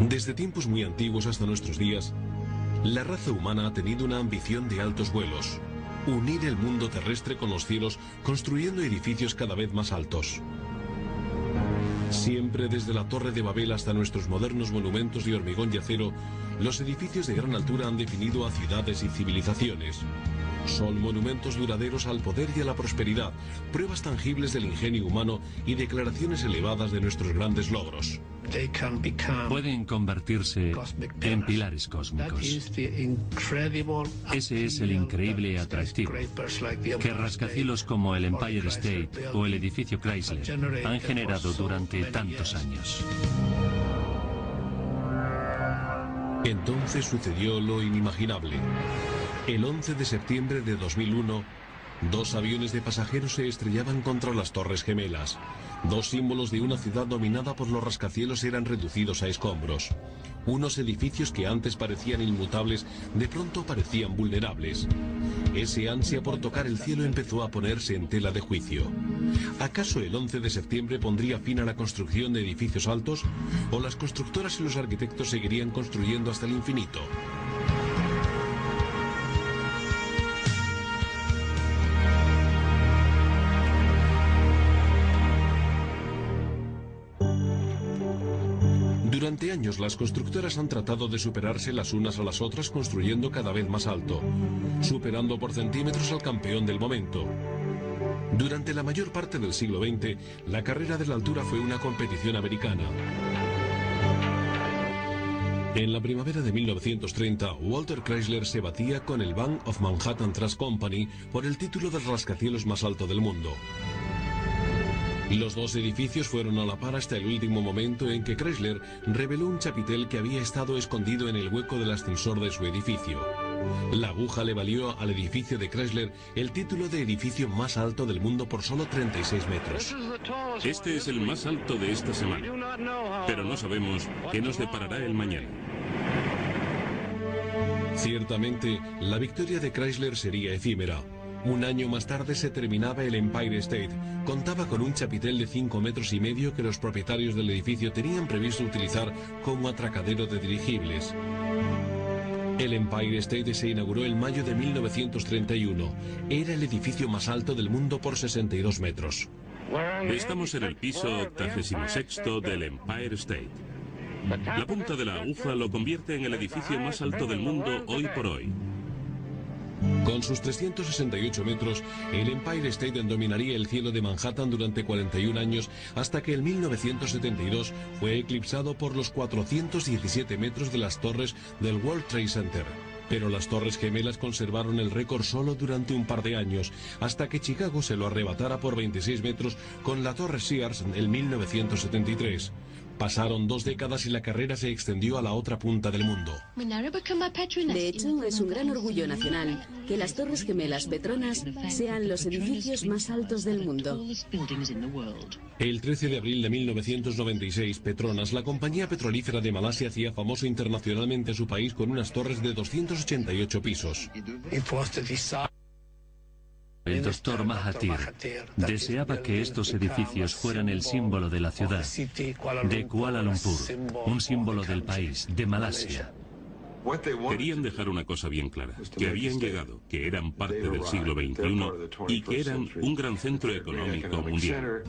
Desde tiempos muy antiguos hasta nuestros días, la raza humana ha tenido una ambición de altos vuelos: unir el mundo terrestre con los cielos, construyendo edificios cada vez más altos. Siempre desde la Torre de Babel hasta nuestros modernos monumentos de hormigón y acero, los edificios de gran altura han definido a ciudades y civilizaciones. Son monumentos duraderos al poder y a la prosperidad, pruebas tangibles del ingenio humano y declaraciones elevadas de nuestros grandes logros. Pueden convertirse en pilares cósmicos. Ese es el increíble atractivo que rascacielos como el Empire State o el edificio Chrysler han generado durante tantos años. Entonces sucedió lo inimaginable. El 11 de septiembre de 2001, dos aviones de pasajeros se estrellaban contra las Torres Gemelas. Dos símbolos de una ciudad dominada por los rascacielos eran reducidos a escombros. Unos edificios que antes parecían inmutables, de pronto parecían vulnerables. Ese ansia por tocar el cielo empezó a ponerse en tela de juicio. ¿Acaso el 11 de septiembre pondría fin a la construcción de edificios altos? ¿O las constructoras y los arquitectos seguirían construyendo hasta el infinito? Durante años las constructoras han tratado de superarse las unas a las otras construyendo cada vez más alto, superando por centímetros al campeón del momento. Durante la mayor parte del siglo XX, la carrera de la altura fue una competición americana. En la primavera de 1930, Walter Chrysler se batía con el Bank of Manhattan Trust Company por el título del rascacielos más alto del mundo. Los dos edificios fueron a la par hasta el último momento en que Chrysler reveló un chapitel que había estado escondido en el hueco del ascensor de su edificio. La aguja le valió al edificio de Chrysler el título de edificio más alto del mundo por solo 36 metros. Este es el más alto de esta semana, pero no sabemos qué nos deparará el mañana. Ciertamente, la victoria de Chrysler sería efímera. Un año más tarde se terminaba el Empire State. Contaba con un chapitel de 5,5 metros que los propietarios del edificio tenían previsto utilizar como atracadero de dirigibles. El Empire State se inauguró en mayo de 1931. Era el edificio más alto del mundo por 62 metros. Estamos en el piso 86º del Empire State. La punta de la aguja lo convierte en el edificio más alto del mundo hoy por hoy. Con sus 368 metros, el Empire State dominaría el cielo de Manhattan durante 41 años hasta que en 1972 fue eclipsado por los 417 metros de las torres del World Trade Center. Pero las Torres Gemelas conservaron el récord solo durante un par de años, hasta que Chicago se lo arrebatara por 26 metros con la Torre Sears en 1973. Pasaron 2 décadas y la carrera se extendió a la otra punta del mundo. De hecho, es un gran orgullo nacional que las Torres Gemelas Petronas sean los edificios más altos del mundo. El 13 de abril de 1996, Petronas, la compañía petrolífera de Malasia, hacía famoso internacionalmente a su país con unas torres de 288 pisos. El doctor Mahathir deseaba que estos edificios fueran el símbolo de la ciudad, de Kuala Lumpur, un símbolo del país, de Malasia. Querían dejar una cosa bien clara, que habían llegado, que eran parte del siglo XXI y que eran un gran centro económico mundial.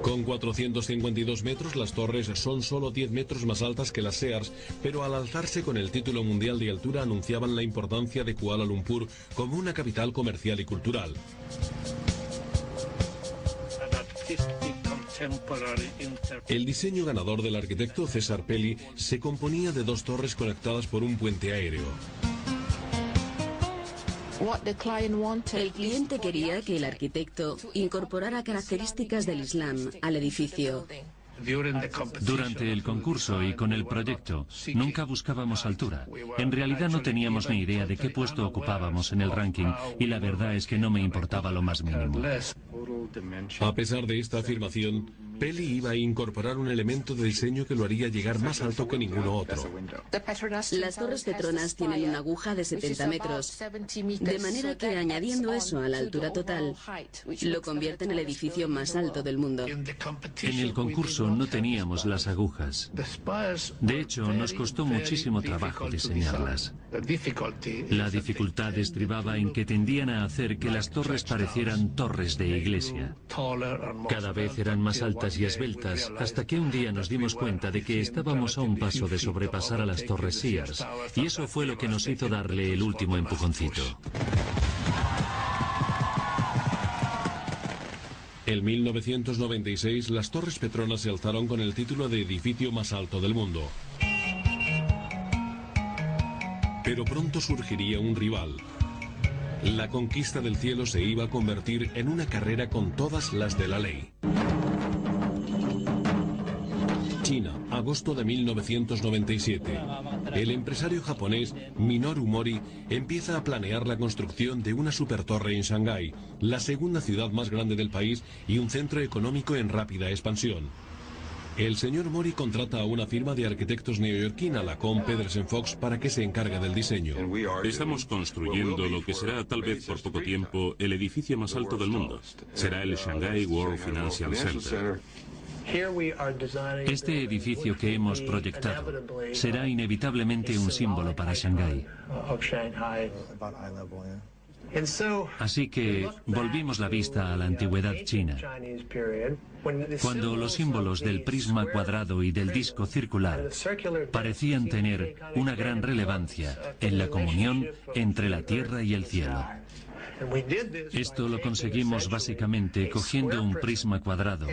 Con 452 metros, las torres son solo 10 metros más altas que las Sears, pero al alzarse con el título mundial de altura anunciaban la importancia de Kuala Lumpur como una capital comercial y cultural. El diseño ganador del arquitecto César Pelli se componía de 2 torres conectadas por un puente aéreo. El cliente quería que el arquitecto incorporara características del Islam al edificio. Durante el concurso y con el proyecto, nunca buscábamos altura. En realidad no teníamos ni idea de qué puesto ocupábamos en el ranking y la verdad es que no me importaba lo más mínimo. A pesar de esta afirmación, Peli iba a incorporar un elemento de diseño que lo haría llegar más alto que ninguno otro. Las torres Petronas tienen una aguja de 70 metros, de manera que añadiendo eso a la altura total, lo convierte en el edificio más alto del mundo. En el concurso no teníamos las agujas. De hecho, nos costó muchísimo trabajo diseñarlas. La dificultad estribaba en que tendían a hacer que las torres parecieran torres de iglesia. Cada vez eran más altas y esbeltas, hasta que un día nos dimos cuenta de que estábamos a un paso de sobrepasar a las torres Sears, y eso fue lo que nos hizo darle el último empujoncito. En 1996, las Torres Petronas se alzaron con el título de edificio más alto del mundo. Pero pronto surgiría un rival. La conquista del cielo se iba a convertir en una carrera con todas las de la ley. China, agosto de 1997. El empresario japonés Minoru Mori empieza a planear la construcción de una supertorre en Shanghái, la segunda ciudad más grande del país y un centro económico en rápida expansión. El señor Mori contrata a una firma de arquitectos neoyorquina, la Com Pedersen Fox, para que se encargue del diseño. Estamos construyendo lo que será, tal vez por poco tiempo, el edificio más alto del mundo. Será el Shanghai World Financial Center. Este edificio que hemos proyectado será inevitablemente un símbolo para Shanghái. Así que volvimos la vista a la antigüedad china, cuando los símbolos del prisma cuadrado y del disco circular parecían tener una gran relevancia en la comunión entre la tierra y el cielo. Esto lo conseguimos básicamente cogiendo un prisma cuadrado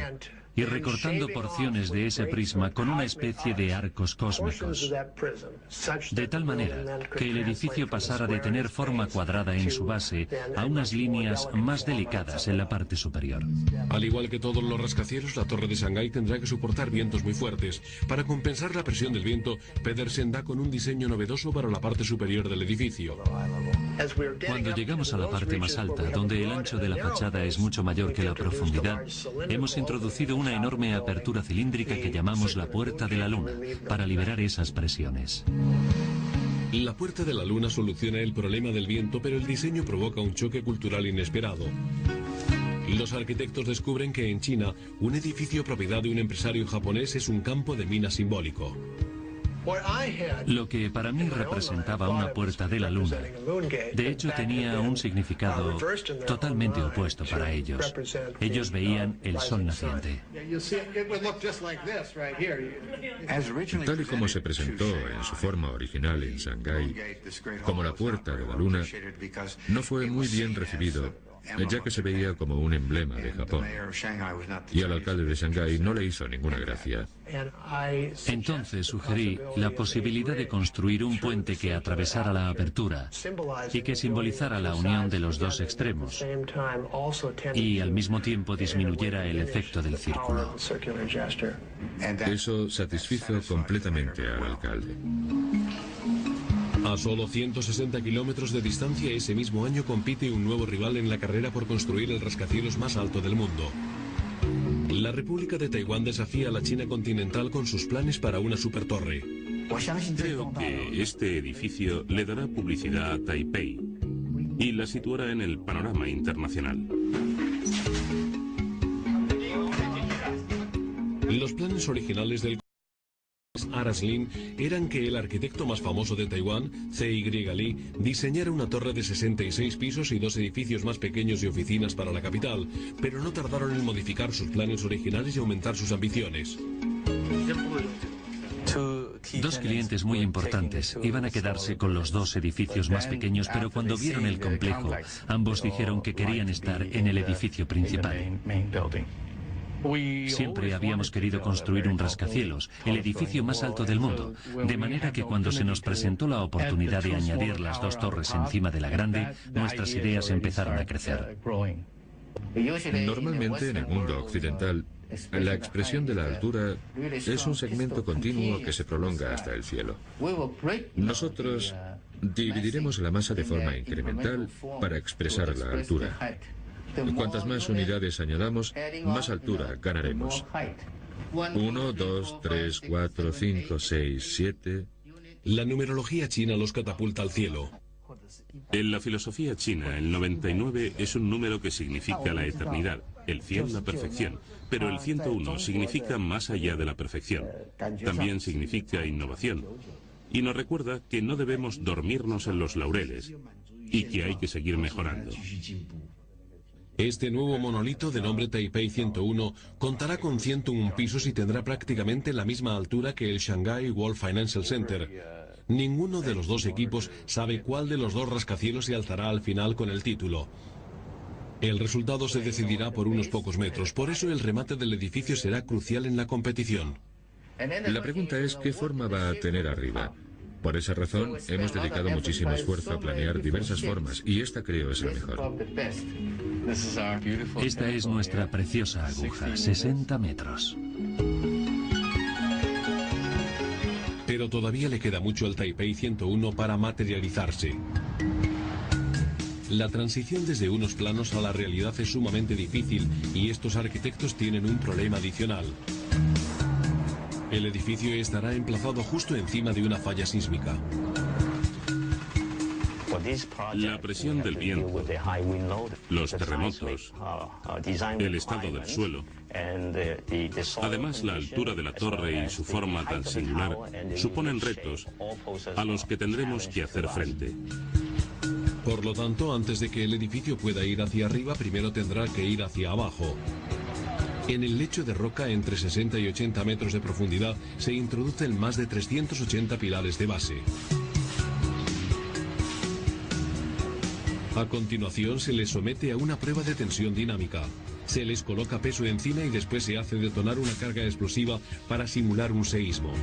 y recortando porciones de ese prisma con una especie de arcos cósmicos, de tal manera que el edificio pasara de tener forma cuadrada en su base a unas líneas más delicadas en la parte superior. Al igual que todos los rascacielos, la torre de Shanghái tendrá que soportar vientos muy fuertes. Para compensar la presión del viento, Pedersen da con un diseño novedoso para la parte superior del edificio. Cuando llegamos a la parte más alta, donde el ancho de la fachada es mucho mayor que la profundidad, hemos introducido una enorme apertura cilíndrica que llamamos la Puerta de la Luna, para liberar esas presiones. La Puerta de la Luna soluciona el problema del viento, pero el diseño provoca un choque cultural inesperado. Los arquitectos descubren que en China, un edificio propiedad de un empresario japonés es un campo de minas simbólico. Lo que para mí representaba una puerta de la luna, de hecho tenía un significado totalmente opuesto para ellos. Ellos veían el sol naciente. Tal y como se presentó en su forma original en Shanghái, como la Puerta de la Luna, no fue muy bien recibido, ya que se veía como un emblema de Japón. Y al alcalde de Shanghái no le hizo ninguna gracia. Entonces sugerí la posibilidad de construir un puente que atravesara la apertura y que simbolizara la unión de los dos extremos y al mismo tiempo disminuyera el efecto del círculo. Eso satisfizo completamente al alcalde. A solo 160 kilómetros de distancia, ese mismo año compite un nuevo rival en la carrera por construir el rascacielos más alto del mundo. La República de Taiwán desafía a la China continental con sus planes para una supertorre. Creo que este edificio le dará publicidad a Taipei y la situará en el panorama internacional. Los planes originales del Aras Lin eran que el arquitecto más famoso de Taiwán, C.Y. Lee, diseñara una torre de 66 pisos y dos edificios más pequeños y oficinas para la capital, pero no tardaron en modificar sus planes originales y aumentar sus ambiciones. Dos clientes muy importantes iban a quedarse con los dos edificios más pequeños, pero cuando vieron el complejo, ambos dijeron que querían estar en el edificio principal. Siempre habíamos querido construir un rascacielos, el edificio más alto del mundo, de manera que cuando se nos presentó la oportunidad de añadir las dos torres encima de la grande, nuestras ideas empezaron a crecer. Normalmente en el mundo occidental, la expresión de la altura es un segmento continuo que se prolonga hasta el cielo. Nosotros dividiremos la masa de forma incremental para expresar la altura. Cuantas más unidades añadamos, más altura ganaremos. 1, 2, 3, 4, 5, 6, 7... La numerología china los catapulta al cielo. En la filosofía china, el 99 es un número que significa la eternidad, el 100 la perfección, pero el 101 significa más allá de la perfección. También significa innovación. Y nos recuerda que no debemos dormirnos en los laureles y que hay que seguir mejorando. Este nuevo monolito de nombre Taipei 101 contará con 101 pisos y tendrá prácticamente la misma altura que el Shanghai World Financial Center. Ninguno de los dos equipos sabe cuál de los dos rascacielos se alzará al final con el título. El resultado se decidirá por unos pocos metros, por eso el remate del edificio será crucial en la competición. La pregunta es ¿qué forma va a tener arriba? Por esa razón, hemos dedicado muchísimo esfuerzo a planear diversas formas, y esta creo es la mejor. Esta es nuestra preciosa aguja, 60 metros. Pero todavía le queda mucho al Taipei 101 para materializarse. La transición desde unos planos a la realidad es sumamente difícil y estos arquitectos tienen un problema adicional. El edificio estará emplazado justo encima de una falla sísmica. La presión del viento, los terremotos, el estado del suelo, además la altura de la torre y su forma tan singular, suponen retos a los que tendremos que hacer frente. Por lo tanto, antes de que el edificio pueda ir hacia arriba, primero tendrá que ir hacia abajo. En el lecho de roca entre 60 y 80 metros de profundidad se introducen más de 380 pilares de base. A continuación se les somete a una prueba de tensión dinámica. Se les coloca peso encima y después se hace detonar una carga explosiva para simular un seísmo.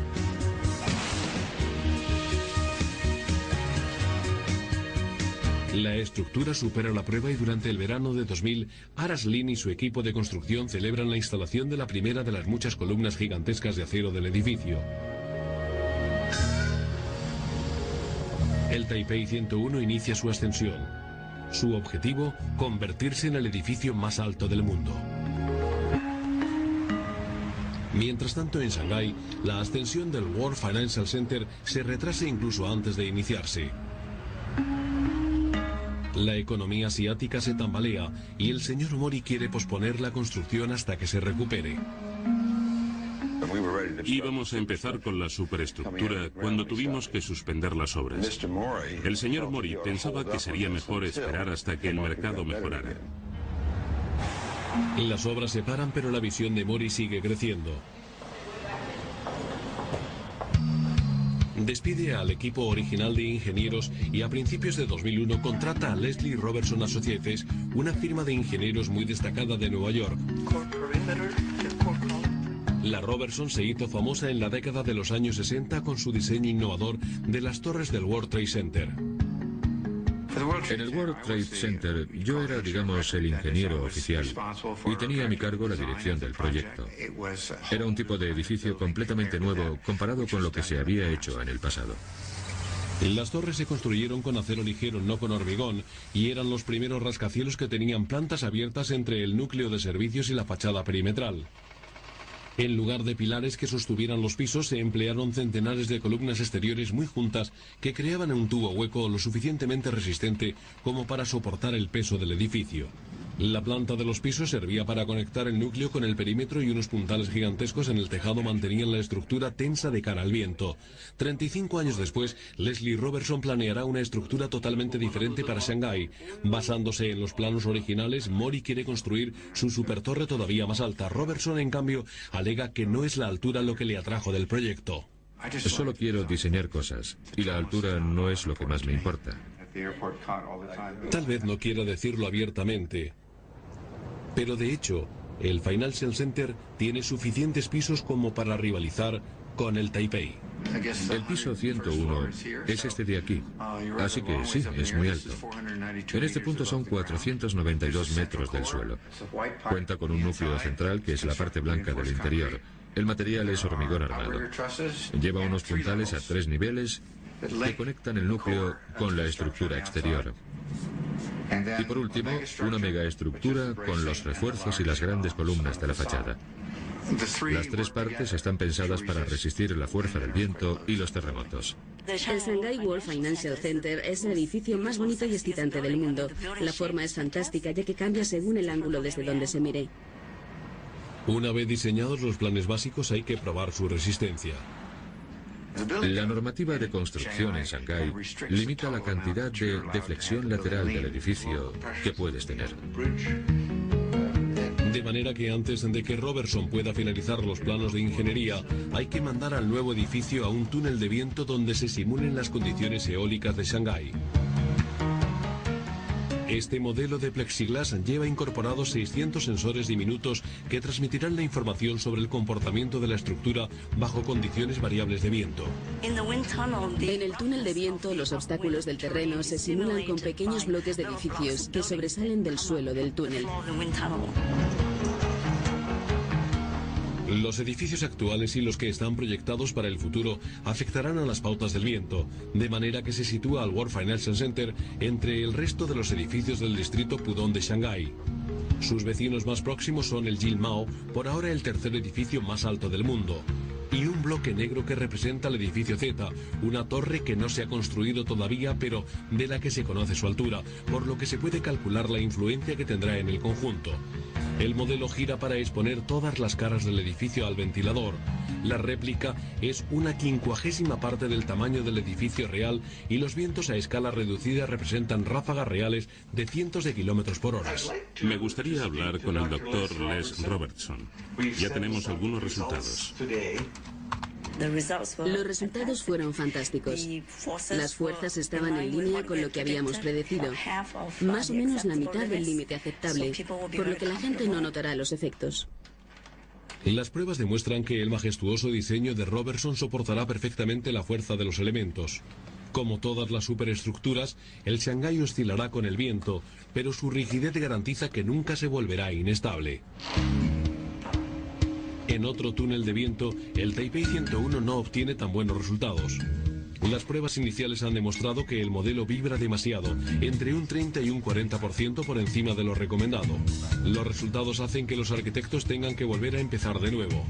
La estructura supera la prueba y durante el verano de 2000, Aras Lin y su equipo de construcción celebran la instalación de la primera de las muchas columnas gigantescas de acero del edificio. El Taipei 101 inicia su ascensión. Su objetivo, convertirse en el edificio más alto del mundo. Mientras tanto, en Shanghái, la ascensión del World Financial Center se retrasa incluso antes de iniciarse. La economía asiática se tambalea y el señor Mori quiere posponer la construcción hasta que se recupere. Íbamos a empezar con la superestructura cuando tuvimos que suspender las obras. El señor Mori pensaba que sería mejor esperar hasta que el mercado mejorara. Las obras se paran, pero la visión de Mori sigue creciendo. Despide al equipo original de ingenieros y a principios de 2001 contrata a Leslie Robertson Associates, una firma de ingenieros muy destacada de Nueva York. La Robertson se hizo famosa en la década de los años 60 con su diseño innovador de las torres del World Trade Center. En el World Trade Center yo era, digamos, el ingeniero oficial y tenía a mi cargo la dirección del proyecto. Era un tipo de edificio completamente nuevo comparado con lo que se había hecho en el pasado. Las torres se construyeron con acero ligero, no con hormigón, y eran los primeros rascacielos que tenían plantas abiertas entre el núcleo de servicios y la fachada perimetral. En lugar de pilares que sostuvieran los pisos, se emplearon centenares de columnas exteriores muy juntas que creaban un tubo hueco lo suficientemente resistente como para soportar el peso del edificio. La planta de los pisos servía para conectar el núcleo con el perímetro y unos puntales gigantescos en el tejado mantenían la estructura tensa de cara al viento. 35 años después, Leslie Robertson planeará una estructura totalmente diferente para Shanghái. Basándose en los planos originales, Mori quiere construir su supertorre todavía más alta. Robertson, en cambio, alega que no es la altura lo que le atrajo del proyecto. Solo quiero diseñar cosas, y la altura no es lo que más me importa. Tal vez no quiera decirlo abiertamente, pero de hecho, el Financial Center tiene suficientes pisos como para rivalizar con el Taipei. El piso 101 es este de aquí, así que sí, es muy alto. En este punto son 492 metros del suelo. Cuenta con un núcleo central que es la parte blanca del interior. El material es hormigón armado. Lleva unos puntales a 3 niveles que conectan el núcleo con la estructura exterior. Y por último, una megaestructura con los refuerzos y las grandes columnas de la fachada. Las tres partes están pensadas para resistir la fuerza del viento y los terremotos. El Shanghai World Financial Center es el edificio más bonito y excitante del mundo. La forma es fantástica, ya que cambia según el ángulo desde donde se mire. Una vez diseñados los planes básicos, hay que probar su resistencia. La normativa de construcción en Shanghái limita la cantidad de deflexión lateral del edificio que puedes tener. De manera que antes de que Robertson pueda finalizar los planos de ingeniería, hay que mandar al nuevo edificio a un túnel de viento donde se simulen las condiciones eólicas de Shanghái. Este modelo de plexiglas lleva incorporados 600 sensores diminutos que transmitirán la información sobre el comportamiento de la estructura bajo condiciones variables de viento. En el túnel de viento, los obstáculos del terreno se simulan con pequeños bloques de edificios que sobresalen del suelo del túnel. Los edificios actuales y los que están proyectados para el futuro afectarán a las pautas del viento, de manera que se sitúa al World Financial Center entre el resto de los edificios del distrito Pudong de Shanghái. Sus vecinos más próximos son el Jilmao, por ahora el tercer edificio más alto del mundo, y un bloque negro que representa el edificio Z, una torre que no se ha construido todavía, pero de la que se conoce su altura, por lo que se puede calcular la influencia que tendrá en el conjunto. El modelo gira para exponer todas las caras del edificio al ventilador. La réplica es una 50ª parte del tamaño del edificio real y los vientos a escala reducida representan ráfagas reales de cientos de kilómetros por hora. Me gustaría hablar con el doctor Les Robertson. Ya tenemos algunos resultados. Los resultados fueron fantásticos. Las fuerzas estaban en línea con lo que habíamos predecido, más o menos la mitad del límite aceptable, por lo que la gente no notará los efectos. Las pruebas demuestran que el majestuoso diseño de Robertson soportará perfectamente la fuerza de los elementos. Como todas las superestructuras, el Shanghái oscilará con el viento, pero su rigidez garantiza que nunca se volverá inestable. En otro túnel de viento, el Taipei 101 no obtiene tan buenos resultados. Las pruebas iniciales han demostrado que el modelo vibra demasiado, entre un 30 y un 40% por encima de lo recomendado. Los resultados hacen que los arquitectos tengan que volver a empezar de nuevo.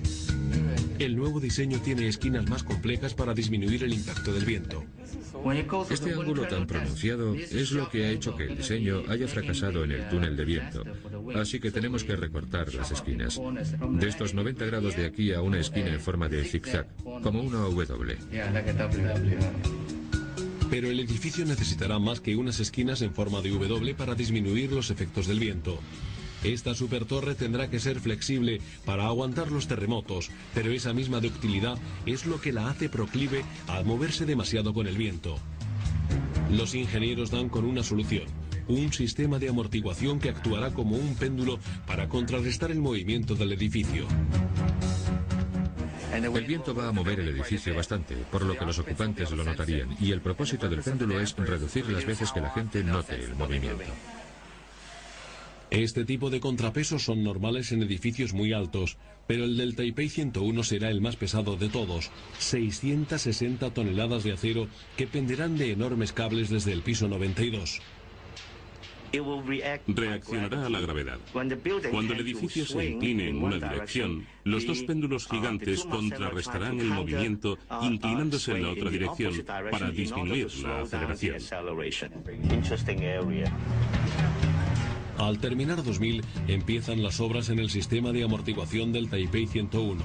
El nuevo diseño tiene esquinas más complejas para disminuir el impacto del viento. Este ángulo tan pronunciado es lo que ha hecho que el diseño haya fracasado en el túnel de viento. Así que tenemos que recortar las esquinas. De estos 90 grados de aquí a una esquina en forma de zigzag, como una W. Pero el edificio necesitará más que unas esquinas en forma de W para disminuir los efectos del viento. Esta supertorre tendrá que ser flexible para aguantar los terremotos, pero esa misma ductilidad es lo que la hace proclive a moverse demasiado con el viento. Los ingenieros dan con una solución, un sistema de amortiguación que actuará como un péndulo para contrarrestar el movimiento del edificio. El viento va a mover el edificio bastante, por lo que los ocupantes lo notarían, y el propósito del péndulo es reducir las veces que la gente note el movimiento. Este tipo de contrapesos son normales en edificios muy altos, pero el del Taipei 101 será el más pesado de todos, 660 toneladas de acero que penderán de enormes cables desde el piso 92. Reaccionará a la gravedad. Cuando el edificio se incline en una dirección, los dos péndulos gigantes contrarrestarán el movimiento inclinándose en la otra dirección para disminuir la aceleración. Al terminar 2000, empiezan las obras en el sistema de amortiguación del Taipei 101.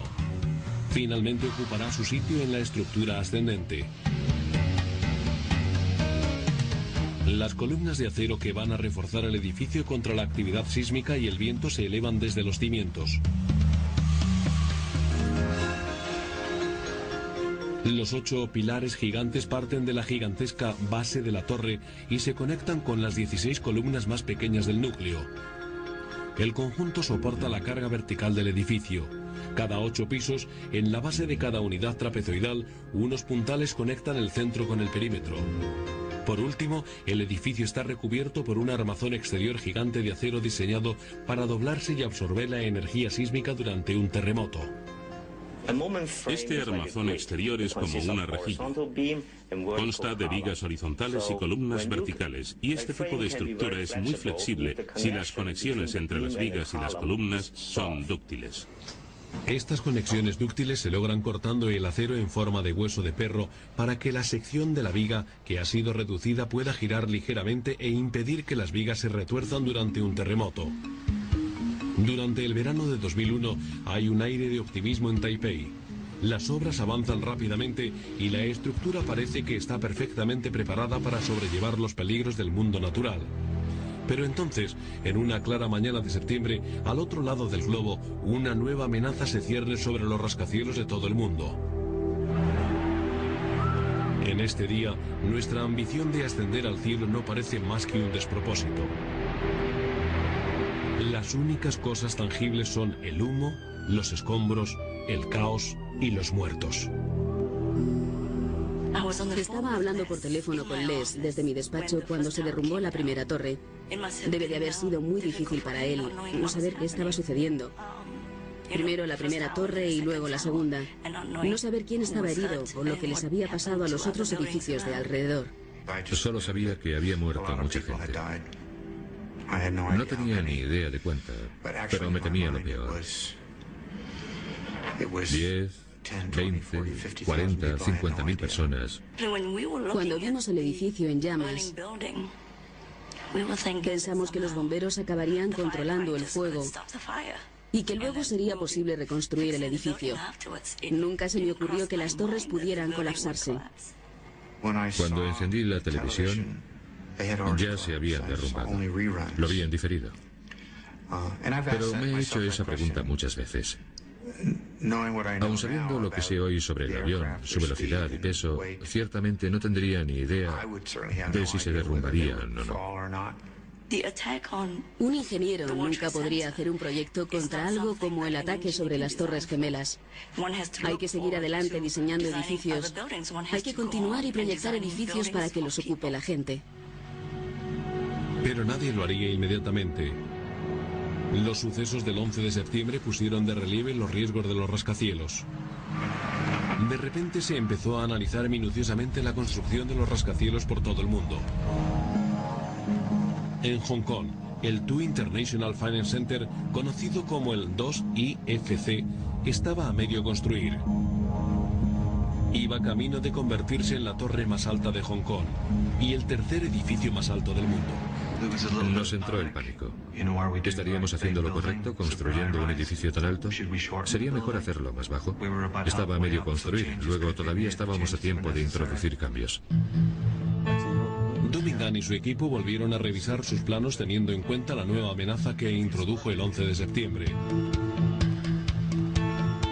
Finalmente ocupará su sitio en la estructura ascendente. Las columnas de acero que van a reforzar el edificio contra la actividad sísmica y el viento se elevan desde los cimientos. Los 8 pilares gigantes parten de la gigantesca base de la torre y se conectan con las 16 columnas más pequeñas del núcleo. El conjunto soporta la carga vertical del edificio. Cada 8 pisos, en la base de cada unidad trapezoidal, unos puntales conectan el centro con el perímetro. Por último, el edificio está recubierto por un armazón exterior gigante de acero diseñado para doblarse y absorber la energía sísmica durante un terremoto. Este armazón exterior es como una rejilla. Consta de vigas horizontales y columnas verticales, y este tipo de estructura es muy flexible si las conexiones entre las vigas y las columnas son dúctiles. Estas conexiones dúctiles se logran cortando el acero en forma de hueso de perro para que la sección de la viga que ha sido reducida pueda girar ligeramente e impedir que las vigas se retuerzan durante un terremoto. Durante el verano de 2001 hay un aire de optimismo en Taipei. Las obras avanzan rápidamente y la estructura parece que está perfectamente preparada para sobrellevar los peligros del mundo natural. Pero entonces, en una clara mañana de septiembre, al otro lado del globo, una nueva amenaza se cierne sobre los rascacielos de todo el mundo. En este día, nuestra ambición de ascender al cielo no parece más que un despropósito. Las únicas cosas tangibles son el humo, los escombros, el caos y los muertos. Estaba hablando por teléfono con Les desde mi despacho cuando se derrumbó la primera torre. Debe de haber sido muy difícil para él no saber qué estaba sucediendo. Primero la primera torre y luego la segunda. No saber quién estaba herido o lo que les había pasado a los otros edificios de alrededor. Solo sabía que había muerto mucha gente. No tenía ni idea de cuánta, pero me temía lo peor. 10, 20, 40, 50.000 personas. Cuando vimos el edificio en llamas, pensamos que los bomberos acabarían controlando el fuego y que luego sería posible reconstruir el edificio. Nunca se me ocurrió que las torres pudieran colapsarse. Cuando encendí la televisión, ya se habían derrumbado. Lo vi en diferido. Pero me he hecho esa pregunta muchas veces. Aun sabiendo lo que sé hoy sobre el avión, su velocidad y peso, ciertamente no tendría ni idea de si se derrumbarían o no. Un ingeniero nunca podría hacer un proyecto contra algo como el ataque sobre las Torres Gemelas. Hay que seguir adelante diseñando edificios. Hay que continuar y proyectar edificios para que los ocupe la gente. Pero nadie lo haría inmediatamente. Los sucesos del 11 de septiembre pusieron de relieve los riesgos de los rascacielos. De repente se empezó a analizar minuciosamente la construcción de los rascacielos por todo el mundo. En Hong Kong, el TU International Finance Center, conocido como el 2IFC, estaba a medio construir. Iba camino de convertirse en la torre más alta de Hong Kong y el tercer edificio más alto del mundo. Nos entró el pánico. ¿Estaríamos haciendo lo correcto construyendo un edificio tan alto? ¿Sería mejor hacerlo más bajo? Estaba a medio construir, luego todavía estábamos a tiempo de introducir cambios. Dumingan y su equipo volvieron a revisar sus planos teniendo en cuenta la nueva amenaza que introdujo el 11 de septiembre.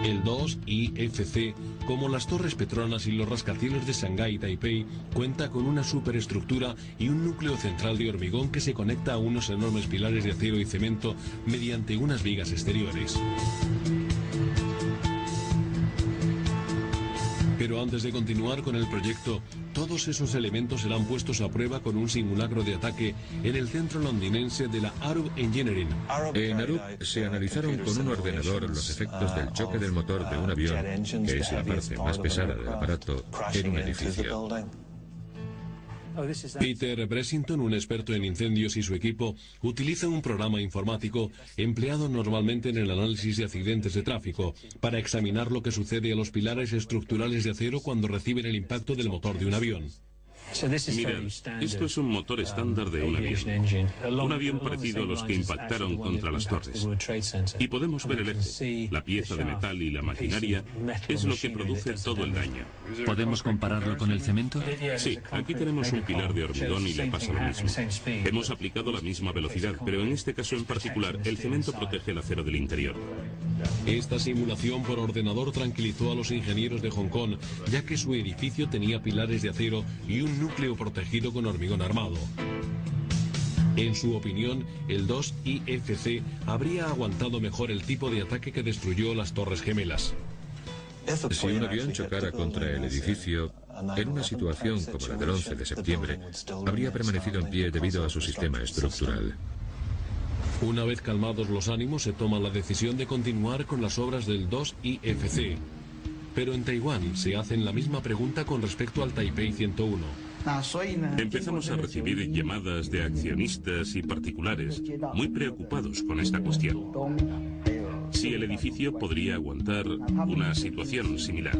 El 2IFC, como las Torres Petronas y los rascacielos de Shanghái y Taipei, cuenta con una superestructura y un núcleo central de hormigón que se conecta a unos enormes pilares de acero y cemento mediante unas vigas exteriores. Pero antes de continuar con el proyecto, todos esos elementos serán puestos a prueba con un simulacro de ataque en el centro londinense de la Arup Engineering. En Arup se analizaron con un ordenador los efectos del choque del motor de un avión, que es la parte más pesada del aparato, en un edificio. Peter Bressington, un experto en incendios, y su equipo utilizan un programa informático empleado normalmente en el análisis de accidentes de tráfico para examinar lo que sucede a los pilares estructurales de acero cuando reciben el impacto del motor de un avión. Mirad, esto es un motor estándar de un avión parecido a los que impactaron contra las torres. Y podemos ver el eje. La pieza de metal y la maquinaria es lo que produce todo el daño. ¿Podemos compararlo con el cemento? Sí, aquí tenemos un pilar de hormigón y le pasa lo mismo. Hemos aplicado la misma velocidad, pero en este caso en particular, el cemento protege el acero del interior. Esta simulación por ordenador tranquilizó a los ingenieros de Hong Kong, ya que su edificio tenía pilares de acero y un núcleo protegido con hormigón armado. En su opinión, el 2IFC habría aguantado mejor el tipo de ataque que destruyó las Torres Gemelas. Si un avión chocara contra el edificio, en una situación como la del 11 de septiembre, habría permanecido en pie debido a su sistema estructural. Una vez calmados los ánimos, se toma la decisión de continuar con las obras del 2IFC. Pero en Taiwán se hacen la misma pregunta con respecto al Taipei 101. Empezamos a recibir llamadas de accionistas y particulares muy preocupados con esta cuestión. Si el edificio podría aguantar una situación similar.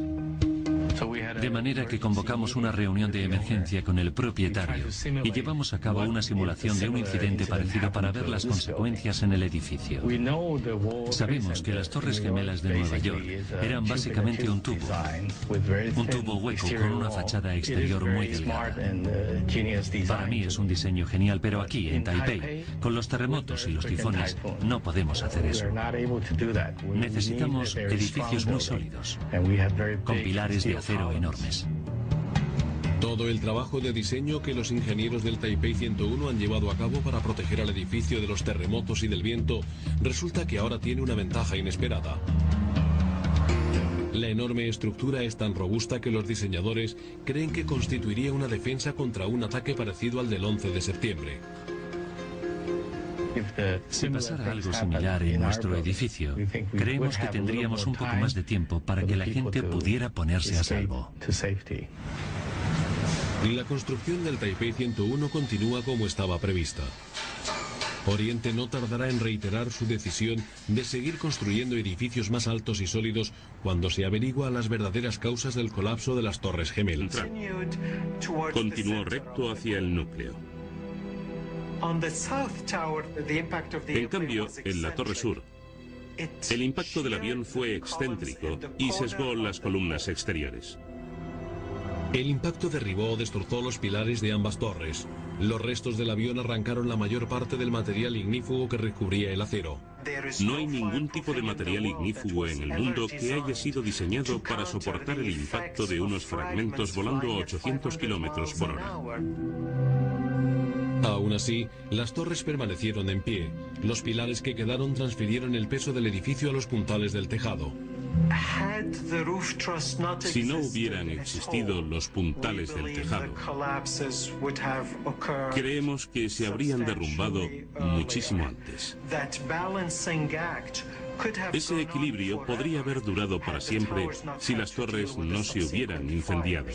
De manera que convocamos una reunión de emergencia con el propietario y llevamos a cabo una simulación de un incidente parecido para ver las consecuencias en el edificio. Sabemos que las Torres Gemelas de Nueva York eran básicamente un tubo hueco con una fachada exterior muy delgada. Para mí es un diseño genial, pero aquí, en Taipei, con los terremotos y los tifones, no podemos hacer eso. Necesitamos edificios muy sólidos, con pilares de acero enormes. Todo el trabajo de diseño que los ingenieros del Taipei 101 han llevado a cabo para proteger al edificio de los terremotos y del viento resulta que ahora tiene una ventaja inesperada. La enorme estructura es tan robusta que los diseñadores creen que constituiría una defensa contra un ataque parecido al del 11 de septiembre. Si pasara algo similar en nuestro edificio, creemos que tendríamos un poco más de tiempo para que la gente pudiera ponerse a salvo. La construcción del Taipei 101 continúa como estaba prevista. Oriente no tardará en reiterar su decisión de seguir construyendo edificios más altos y sólidos cuando se averigua las verdaderas causas del colapso de las Torres Gemelas. Continuó recto hacia el núcleo. En cambio, en la Torre Sur, el impacto del avión fue excéntrico y sesgó las columnas exteriores. El impacto derribó o destrozó los pilares de ambas torres. Los restos del avión arrancaron la mayor parte del material ignífugo que recubría el acero. No hay ningún tipo de material ignífugo en el mundo que haya sido diseñado para soportar el impacto de unos fragmentos volando a 800 kilómetros por hora. Aún así, las torres permanecieron en pie. Los pilares que quedaron transfirieron el peso del edificio a los puntales del tejado. Si no hubieran existido los puntales del tejado, creemos que se habrían derrumbado muchísimo antes. Ese equilibrio podría haber durado para siempre si las torres no se hubieran incendiado.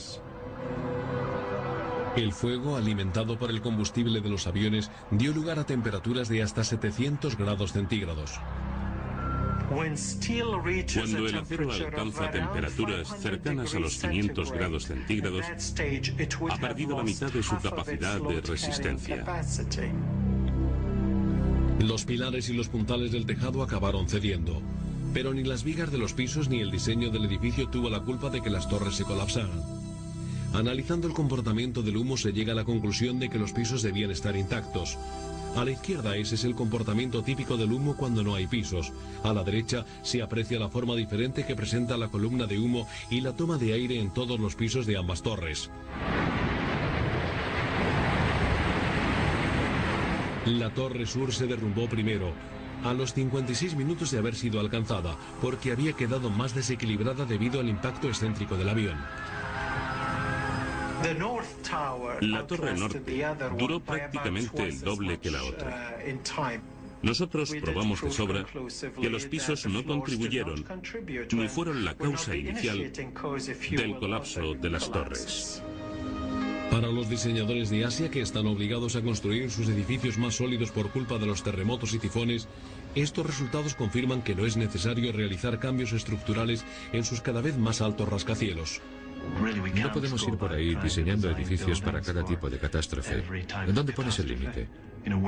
El fuego, alimentado por el combustible de los aviones, dio lugar a temperaturas de hasta 700 grados centígrados. Cuando el acero alcanza temperaturas cercanas a los 500 grados centígrados, ha perdido la mitad de su capacidad de resistencia. Los pilares y los puntales del tejado acabaron cediendo, pero ni las vigas de los pisos ni el diseño del edificio tuvo la culpa de que las torres se colapsaran. Analizando el comportamiento del humo se llega a la conclusión de que los pisos debían estar intactos. A la izquierda ese es el comportamiento típico del humo cuando no hay pisos. A la derecha se aprecia la forma diferente que presenta la columna de humo y la toma de aire en todos los pisos de ambas torres. La Torre Sur se derrumbó primero, a los 56 minutos de haber sido alcanzada, porque había quedado más desequilibrada debido al impacto excéntrico del avión. La Torre Norte duró prácticamente el doble que la otra. Nosotros probamos de sobra que los pisos no contribuyeron ni fueron la causa inicial del colapso de las torres. Para los diseñadores de Asia que están obligados a construir sus edificios más sólidos por culpa de los terremotos y tifones, estos resultados confirman que no es necesario realizar cambios estructurales en sus cada vez más altos rascacielos. No podemos ir por ahí diseñando edificios para cada tipo de catástrofe. ¿En dónde pones el límite?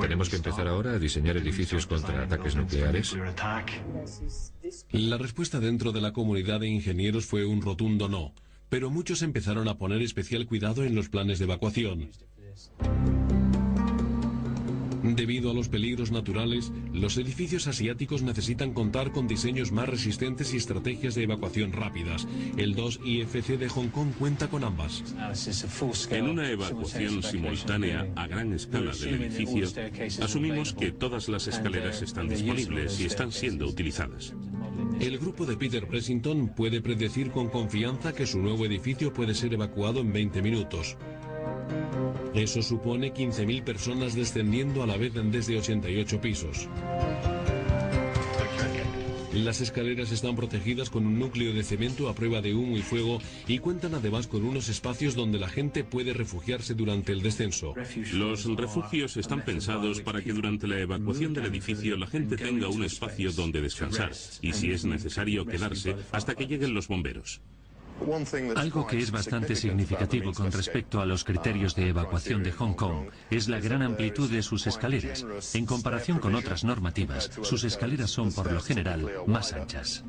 ¿Tenemos que empezar ahora a diseñar edificios contra ataques nucleares? La respuesta dentro de la comunidad de ingenieros fue un rotundo no, pero muchos empezaron a poner especial cuidado en los planes de evacuación. Debido a los peligros naturales, los edificios asiáticos necesitan contar con diseños más resistentes y estrategias de evacuación rápidas. El 2 IFC de Hong Kong cuenta con ambas. En una evacuación simultánea a gran escala del edificio, asumimos que todas las escaleras están disponibles y están siendo utilizadas. El grupo de Peter Pressington puede predecir con confianza que su nuevo edificio puede ser evacuado en 20 minutos. Eso supone 15.000 personas descendiendo a la vez desde 88 pisos. Las escaleras están protegidas con un núcleo de cemento a prueba de humo y fuego y cuentan además con unos espacios donde la gente puede refugiarse durante el descenso. Los refugios están pensados para que durante la evacuación del edificio la gente tenga un espacio donde descansar y, si es necesario, quedarse hasta que lleguen los bomberos. Algo que es bastante significativo con respecto a los criterios de evacuación de Hong Kong es la gran amplitud de sus escaleras. En comparación con otras normativas, sus escaleras son por lo general más anchas.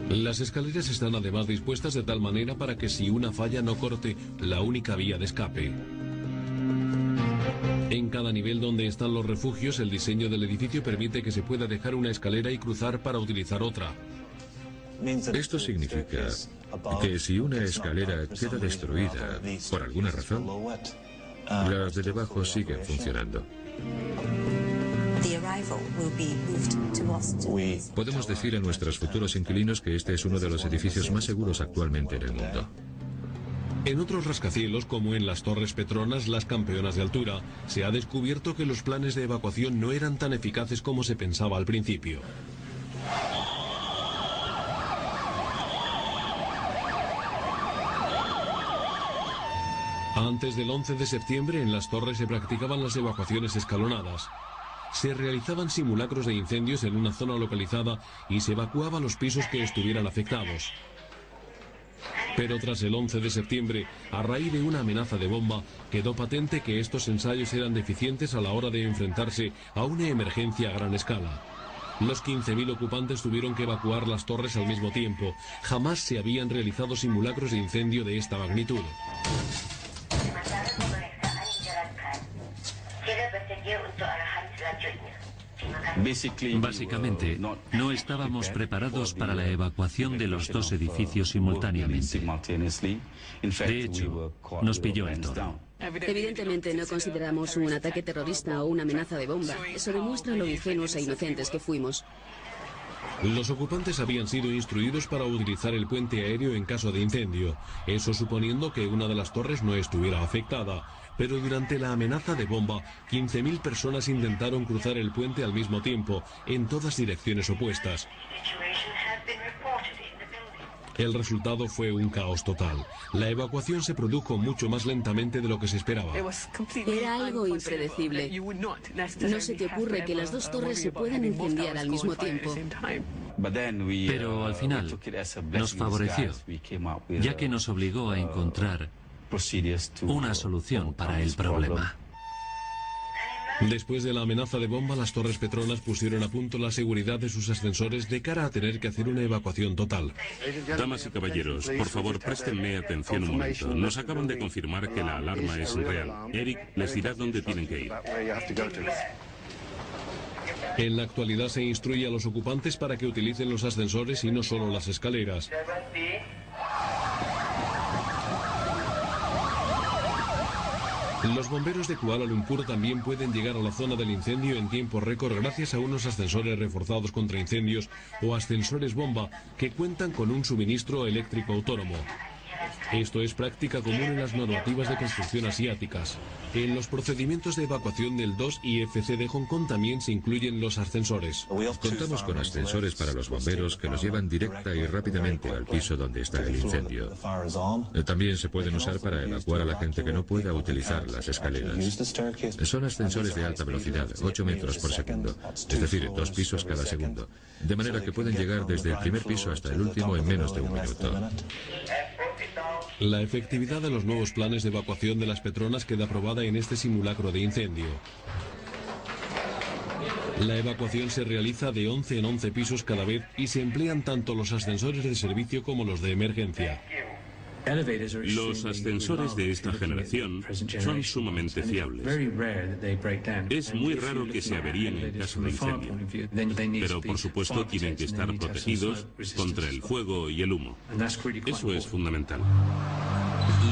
Las escaleras están además dispuestas de tal manera para que si una falla no corte la única vía de escape. En cada nivel donde están los refugios, el diseño del edificio permite que se pueda dejar una escalera y cruzar para utilizar otra. Esto significa que si una escalera queda destruida por alguna razón, las de debajo siguen funcionando. Podemos decir a nuestros futuros inquilinos que este es uno de los edificios más seguros actualmente en el mundo. En otros rascacielos, como en las Torres Petronas, las campeonas de altura, se ha descubierto que los planes de evacuación no eran tan eficaces como se pensaba al principio. Antes del 11 de septiembre, en las torres se practicaban las evacuaciones escalonadas. Se realizaban simulacros de incendios en una zona localizada y se evacuaban los pisos que estuvieran afectados. Pero tras el 11 de septiembre, a raíz de una amenaza de bomba, quedó patente que estos ensayos eran deficientes a la hora de enfrentarse a una emergencia a gran escala. Los 15.000 ocupantes tuvieron que evacuar las torres al mismo tiempo. Jamás se habían realizado simulacros de incendio de esta magnitud. Básicamente, no estábamos preparados para la evacuación de los dos edificios simultáneamente. De hecho, nos pilló el toro. Evidentemente no consideramos un ataque terrorista o una amenaza de bomba. Eso demuestra lo ingenuos e inocentes que fuimos. Los ocupantes habían sido instruidos para utilizar el puente aéreo en caso de incendio, eso suponiendo que una de las torres no estuviera afectada. Pero durante la amenaza de bomba, 15.000 personas intentaron cruzar el puente al mismo tiempo, en todas direcciones opuestas. El resultado fue un caos total. La evacuación se produjo mucho más lentamente de lo que se esperaba. Era algo impredecible. No se te ocurre que las dos torres se puedan incendiar al mismo tiempo. Pero al final nos favoreció, ya que nos obligó a encontrar una solución para el problema. Después de la amenaza de bomba, las Torres Petronas pusieron a punto la seguridad de sus ascensores de cara a tener que hacer una evacuación total. Damas y caballeros, por favor, préstenme atención un momento. Nos acaban de confirmar que la alarma es real. Eric les dirá dónde tienen que ir. En la actualidad se instruye a los ocupantes para que utilicen los ascensores y no solo las escaleras. Los bomberos de Kuala Lumpur también pueden llegar a la zona del incendio en tiempo récord gracias a unos ascensores reforzados contra incendios o ascensores bomba que cuentan con un suministro eléctrico autónomo. Esto es práctica común en las normativas de construcción asiáticas. En los procedimientos de evacuación del 2 IFC de Hong Kong también se incluyen los ascensores. Contamos con ascensores para los bomberos que los llevan directa y rápidamente al piso donde está el incendio. También se pueden usar para evacuar a la gente que no pueda utilizar las escaleras. Son ascensores de alta velocidad, 8 metros por segundo, es decir, 2 pisos cada segundo, de manera que pueden llegar desde el primer piso hasta el último en menos de un minuto. La efectividad de los nuevos planes de evacuación de las Petronas queda probada en este simulacro de incendio. La evacuación se realiza de 11 en 11 pisos cada vez y se emplean tanto los ascensores de servicio como los de emergencia. Los ascensores de esta generación son sumamente fiables. Es muy raro que se averíen en caso de incendio, pero por supuesto tienen que estar protegidos contra el fuego y el humo. Eso es fundamental.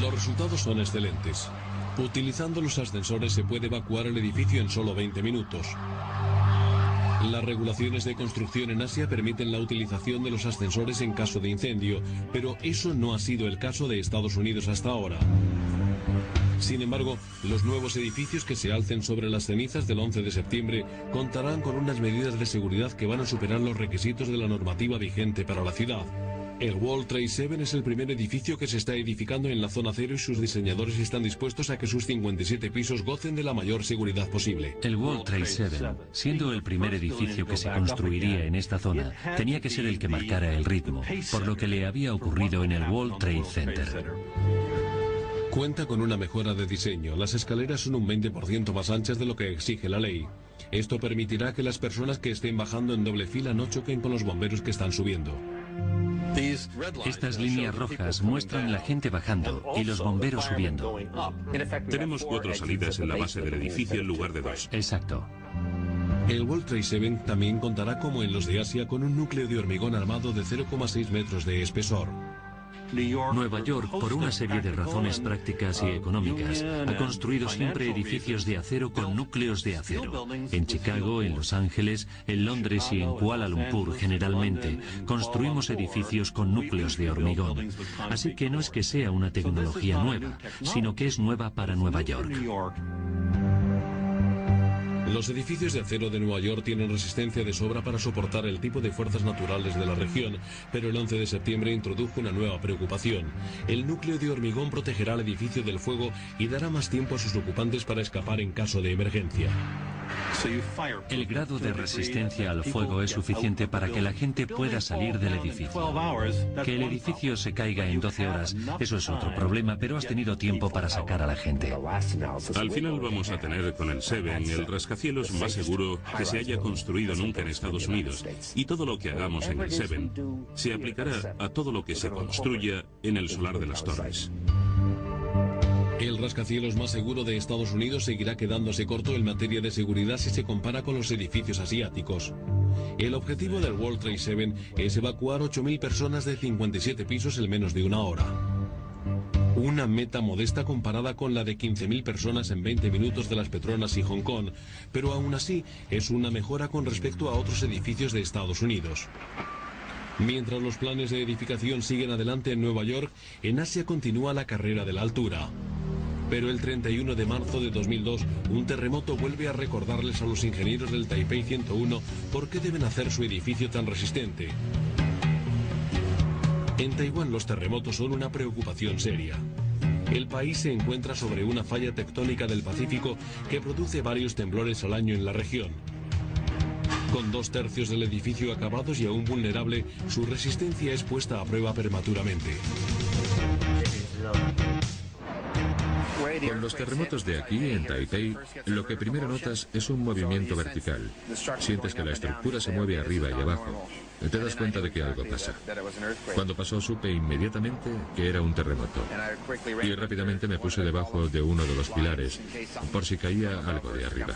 Los resultados son excelentes. Utilizando los ascensores se puede evacuar el edificio en solo 20 minutos. Las regulaciones de construcción en Asia permiten la utilización de los ascensores en caso de incendio, pero eso no ha sido el caso de Estados Unidos hasta ahora. Sin embargo, los nuevos edificios que se alcen sobre las cenizas del 11 de septiembre contarán con unas medidas de seguridad que van a superar los requisitos de la normativa vigente para la ciudad. El World Trade 7 es el primer edificio que se está edificando en la zona cero y sus diseñadores están dispuestos a que sus 57 pisos gocen de la mayor seguridad posible. El World Trade 7, siendo el primer edificio que se construiría en esta zona, tenía que ser el que marcara el ritmo, por lo que le había ocurrido en el World Trade Center. Cuenta con una mejora de diseño. Las escaleras son un 20% más anchas de lo que exige la ley. Esto permitirá que las personas que estén bajando en doble fila no choquen con los bomberos que están subiendo. Estas líneas rojas muestran la gente bajando y los bomberos subiendo. Tenemos 4 salidas en la base del edificio en lugar de 2. Exacto. El World Trade 7 también contará, como en los de Asia, con un núcleo de hormigón armado de 0,6 metros de espesor. Nueva York, por una serie de razones prácticas y económicas, ha construido siempre edificios de acero con núcleos de acero. En Chicago, en Los Ángeles, en Londres y en Kuala Lumpur, generalmente, construimos edificios con núcleos de hormigón. Así que no es que sea una tecnología nueva, sino que es nueva para Nueva York. Los edificios de acero de Nueva York tienen resistencia de sobra para soportar el tipo de fuerzas naturales de la región, pero el 11 de septiembre introdujo una nueva preocupación. El núcleo de hormigón protegerá al edificio del fuego y dará más tiempo a sus ocupantes para escapar en caso de emergencia. El grado de resistencia al fuego es suficiente para que la gente pueda salir del edificio. Que el edificio se caiga en 12 horas, eso es otro problema, pero has tenido tiempo para sacar a la gente. Al final vamos a tener con el 7 el rascacielos más seguro que se haya construido nunca en Estados Unidos. Y todo lo que hagamos en el 7 se aplicará a todo lo que se construya en el solar de las torres. El rascacielos más seguro de Estados Unidos seguirá quedándose corto en materia de seguridad si se compara con los edificios asiáticos. El objetivo del World Trade 7 es evacuar 8.000 personas de 57 pisos en menos de una hora. Una meta modesta comparada con la de 15.000 personas en 20 minutos de las Petronas y Hong Kong, pero aún así es una mejora con respecto a otros edificios de Estados Unidos. Mientras los planes de edificación siguen adelante en Nueva York, en Asia continúa la carrera de la altura. Pero el 31 de marzo de 2002, un terremoto vuelve a recordarles a los ingenieros del Taipei 101 por qué deben hacer su edificio tan resistente. En Taiwán los terremotos son una preocupación seria. El país se encuentra sobre una falla tectónica del Pacífico que produce varios temblores al año en la región. Con 2/3 del edificio acabados y aún vulnerable, su resistencia es puesta a prueba prematuramente. Con los terremotos de aquí, en Taipei, lo que primero notas es un movimiento vertical. Sientes que la estructura se mueve arriba y abajo. Te das cuenta de que algo pasa. Cuando pasó, supe inmediatamente que era un terremoto. Y rápidamente me puse debajo de uno de los pilares, por si caía algo de arriba.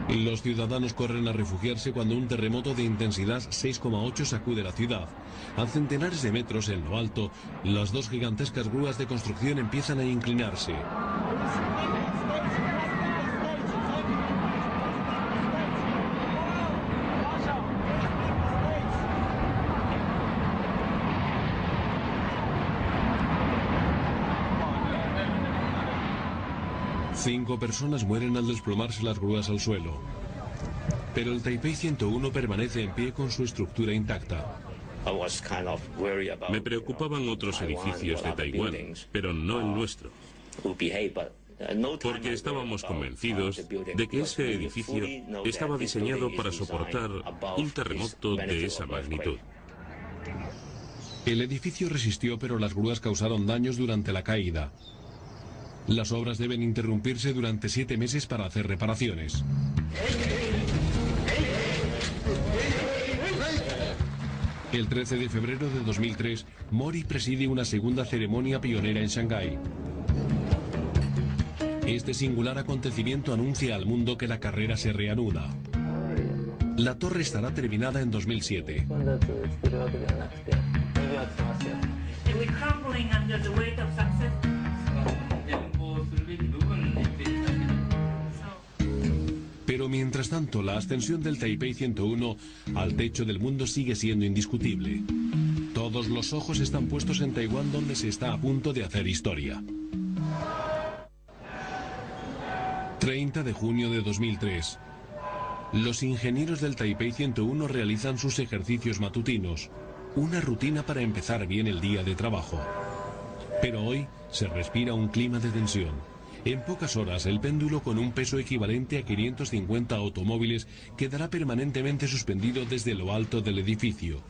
Los ciudadanos corren a refugiarse cuando un terremoto de intensidad 6,8 sacude la ciudad. A centenares de metros en lo alto, las 2 gigantescas grúas de construcción empiezan a inclinarse. Cinco personas mueren al desplomarse las grúas al suelo. Pero el Taipei 101 permanece en pie con su estructura intacta. Me preocupaban otros edificios de Taiwán, pero no el nuestro. Porque estábamos convencidos de que ese edificio estaba diseñado para soportar un terremoto de esa magnitud. El edificio resistió, pero las grúas causaron daños durante la caída. Las obras deben interrumpirse durante 7 meses para hacer reparaciones. El 13 de febrero de 2003, Mori preside una segunda ceremonia pionera en Shanghái. Este singular acontecimiento anuncia al mundo que la carrera se reanuda. La torre estará terminada en 2007. Pero mientras tanto, la ascensión del Taipei 101 al techo del mundo sigue siendo indiscutible. Todo Todos los ojos están puestos en Taiwán, donde se está a punto de hacer historia. 30 de junio de 2003. Los ingenieros del Taipei 101 realizan sus ejercicios matutinos, una rutina para empezar bien el día de trabajo. Pero hoy se respira un clima de tensión. En pocas horas, el péndulo, con un peso equivalente a 550 automóviles, quedará permanentemente suspendido desde lo alto del edificio.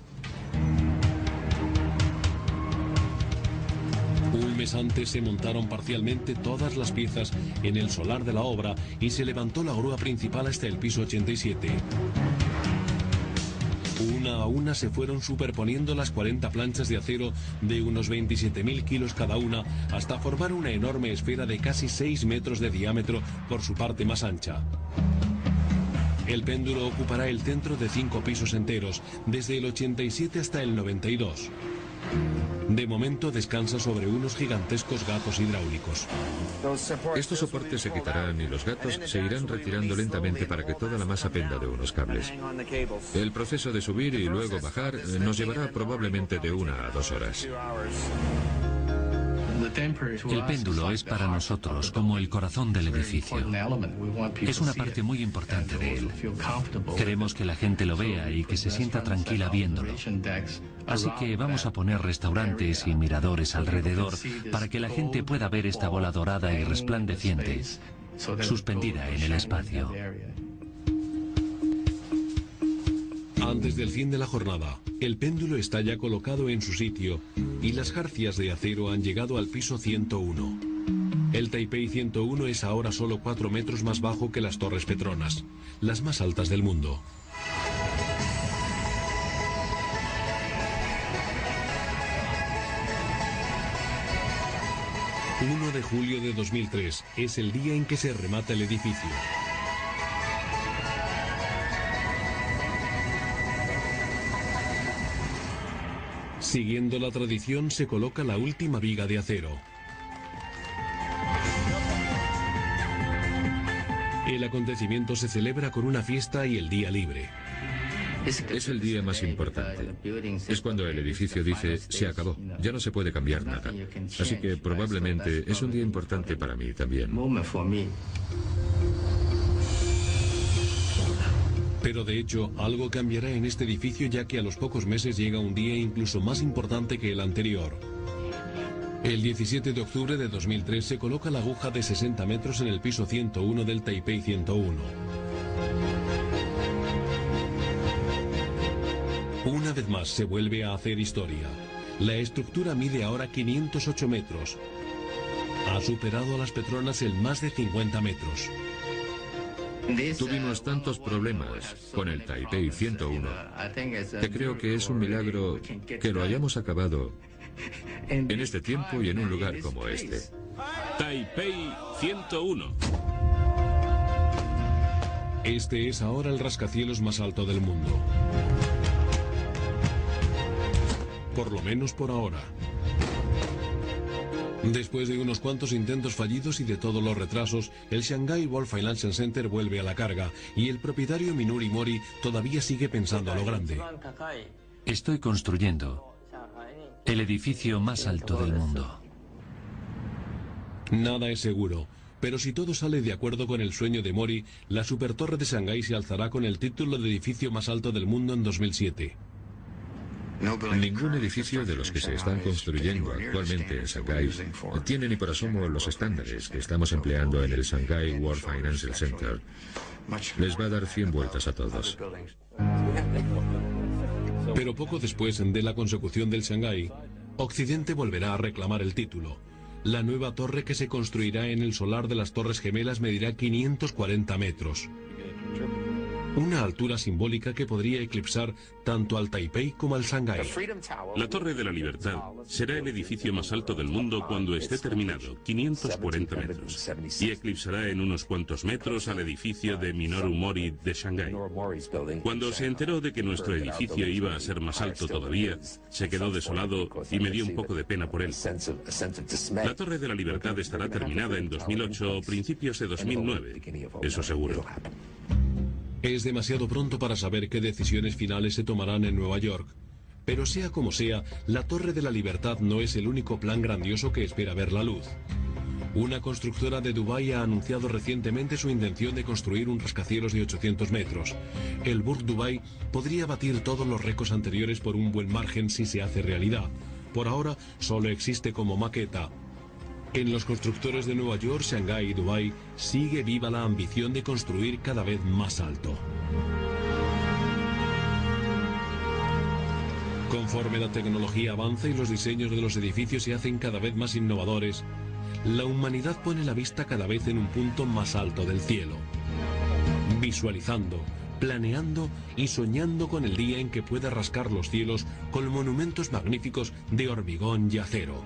Un mes antes se montaron parcialmente todas las piezas en el solar de la obra y se levantó la grúa principal hasta el piso 87. Una a una se fueron superponiendo las 40 planchas de acero de unos 27.000 kilos cada una hasta formar una enorme esfera de casi 6 metros de diámetro por su parte más ancha. El péndulo ocupará el centro de 5 pisos enteros, desde el 87 hasta el 92. De momento descansa sobre unos gigantescos gatos hidráulicos. Estos soportes se quitarán y los gatos se irán retirando lentamente para que toda la masa penda de unos cables. El proceso de subir y luego bajar nos llevará probablemente de 1 a 2 horas. El péndulo es para nosotros como el corazón del edificio. Es una parte muy importante de él. Queremos que la gente lo vea y que se sienta tranquila viéndolo. Así que vamos a poner restaurantes y miradores alrededor para que la gente pueda ver esta bola dorada y resplandeciente, suspendida en el espacio. Antes del fin de la jornada, el péndulo está ya colocado en su sitio y las jarcias de acero han llegado al piso 101. El Taipei 101 es ahora solo 4 metros más bajo que las Torres Petronas, las más altas del mundo. El 1 de julio de 2003 es el día en que se remata el edificio. Siguiendo la tradición, se coloca la última viga de acero. El acontecimiento se celebra con una fiesta y el día libre. Es el día más importante. Es cuando el edificio dice, se acabó, ya no se puede cambiar nada. Así que probablemente es un día importante para mí también. Pero de hecho, algo cambiará en este edificio, ya que a los pocos meses llega un día incluso más importante que el anterior. El 17 de octubre de 2003 se coloca la aguja de 60 metros en el piso 101 del Taipei 101. Una vez más se vuelve a hacer historia. La estructura mide ahora 508 metros. Ha superado a las Petronas en más de 50 metros. Tuvimos tantos problemas con el Taipei 101 que creo que es un milagro que lo hayamos acabado en este tiempo y en un lugar como este. Taipei 101. Este es ahora el rascacielos más alto del mundo. Por lo menos por ahora. Después de unos cuantos intentos fallidos y de todos los retrasos, el Shanghai World Financial Center vuelve a la carga y el propietario Minoru Mori todavía sigue pensando a lo grande. Estoy construyendo el edificio más alto del mundo. Nada es seguro, pero si todo sale de acuerdo con el sueño de Mori, la supertorre de Shanghái se alzará con el título de edificio más alto del mundo en 2007. Ningún edificio de los que se están construyendo actualmente en Shanghái tiene ni por asomo los estándares que estamos empleando en el Shanghai World Financial Center. Les va a dar 100 vueltas a todos. Pero poco después de la consecución del Shanghái, Occidente volverá a reclamar el título. La nueva torre que se construirá en el solar de las Torres Gemelas medirá 540 metros. Una altura simbólica que podría eclipsar tanto al Taipei como al Shanghái. La Torre de la Libertad será el edificio más alto del mundo cuando esté terminado, 540 metros, y eclipsará en unos cuantos metros al edificio de Minoru Mori de Shanghái. Cuando se enteró de que nuestro edificio iba a ser más alto todavía, se quedó desolado y me dio un poco de pena por él. La Torre de la Libertad estará terminada en 2008 o principios de 2009, eso seguro. Es demasiado pronto para saber qué decisiones finales se tomarán en Nueva York, Pero sea como sea, la Torre de la Libertad no es el único plan grandioso que espera ver la luz. Una constructora de Dubái ha anunciado recientemente su intención de construir un rascacielos de 800 metros. El Burj Dubai podría batir todos los récords anteriores por un buen margen si se hace realidad. Por ahora, solo existe como maqueta. En los constructores de Nueva York, Shanghái y Dubái sigue viva la ambición de construir cada vez más alto. Conforme la tecnología avanza y los diseños de los edificios se hacen cada vez más innovadores, la humanidad pone la vista cada vez en un punto más alto del cielo, visualizando, planeando y soñando con el día en que pueda rascar los cielos con monumentos magníficos de hormigón y acero.